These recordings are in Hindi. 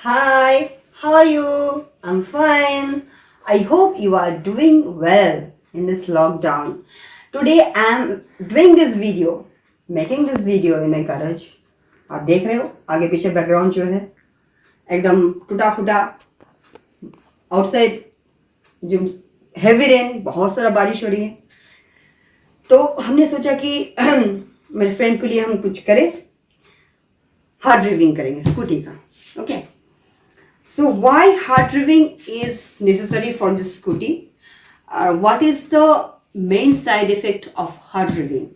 Hi, how are you? I'm fine. I hope you are doing well in this lockdown. Today I am doing this video, making this video in my garage. आप देख रहे हो आगे पीछे बैकग्राउंड जो है एकदम टूटा फूटा आउटसाइड जो हैवी रेन बहुत सारा बारिश हो रही है तो हमने सोचा कि मेरे फ्रेंड के लिए हम कुछ करें हार्ड रिविंग करेंगे स्कूटी का okay So why hard revving is necessary for this scooty? What is the main side effect of hard revving?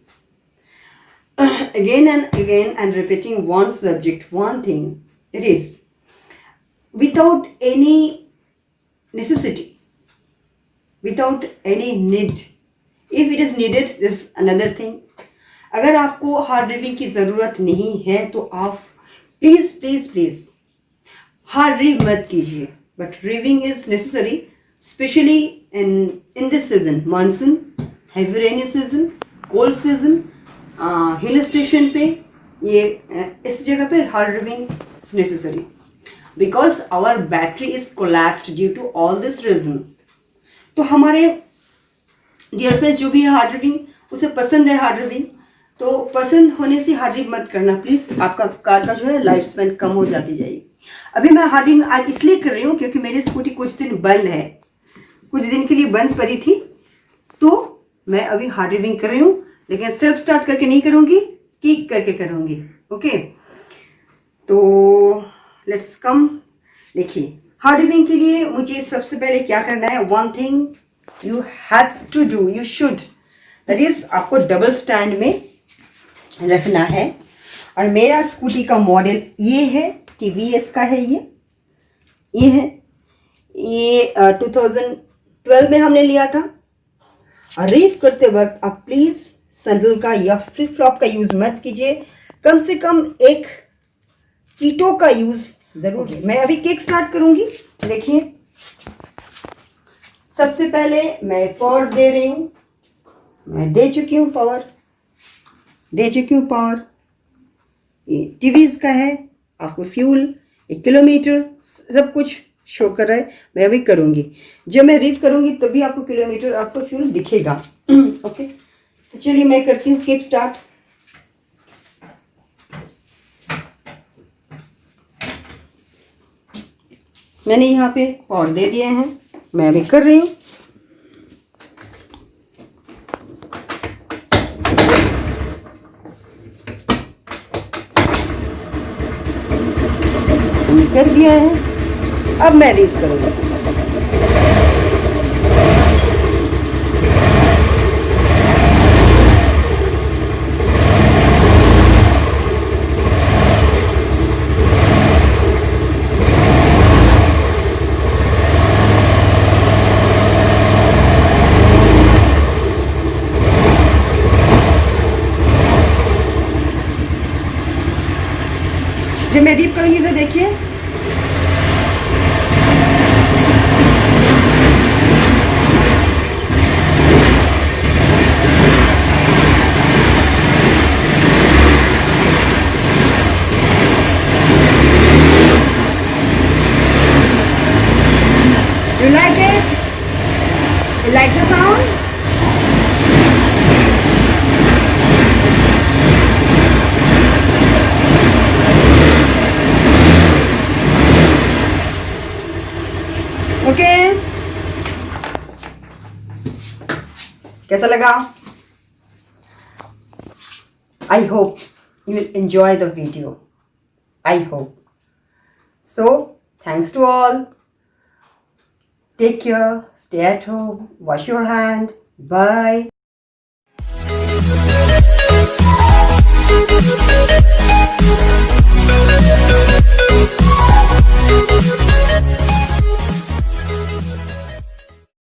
Again and repeating one subject, one thing, it is without any necessity, without any need. If it is needed, this is another thing. अगर आपको hard revving की ज़रूरत नहीं है तो आप please हार्ड रिव मत कीजिए but revving is necessary especially in this season monsoon heavy rainy season cold season hill station पे ये इस जगह पे hard revving is necessary because our battery is collapsed due to all this reason तो हमारे डियर फ्रेंड्स जो भी है हार्ड रिविंग उसे पसंद है हार्ड रिविंग तो पसंद होने से हार्ड रिव मत करना प्लीज़ आपका कार का जो है लाइफ स्पैन कम हो जाती जाएगी अभी मैं हार्ड रिविंग आज इसलिए कर रही हूँ क्योंकि मेरी स्कूटी कुछ दिन बंद है कुछ दिन के लिए बंद पड़ी थी तो मैं अभी हार्ड रिविंग कर रही हूँ लेकिन सेल्फ स्टार्ट करके नहीं करूँगी किक करके करूँगी ओके तो लेट्स कम देखिए हार्ड रिविंग के लिए मुझे सबसे पहले क्या करना है one thing you have to do you should that is आपको डबल स्टैंड में रखना है और मेरा स्कूटी का मॉडल ये है TVS का है ये है ये 2012 में हमने लिया था और रीफ करते वक्त आप प्लीज़ सैंडल का या फ्लिप फ्लॉप का यूज़ मत कीजिए कम से कम एक कीटो का यूज़ ज़रूर मैं अभी किक स्टार्ट करूँगी देखिए सबसे पहले मैं पावर दे रही हूँ मैं दे चुकी हूँ पावर ये TVS का है आपको फ्यूल 1 किलोमीटर सब कुछ शो कर रहा है मैं अभी करूँगी जब मैं रीड करूँगी तभी आपको किलोमीटर आपको फ्यूल दिखेगा ओके तो चलिए मैं करती हूँ किक स्टार्ट मैंने यहाँ पे पावर दे दिए हैं मैं अभी कर रही हूँ कर दिया है अब मैं रीड करूँगा जब मैं रीड करूँगी इसे देखिए You like it? You like the sound? Okay? कैसा लगा? I hope you will enjoy the video. I hope. So, thanks to all. Take care, stay at home, wash your hand, bye.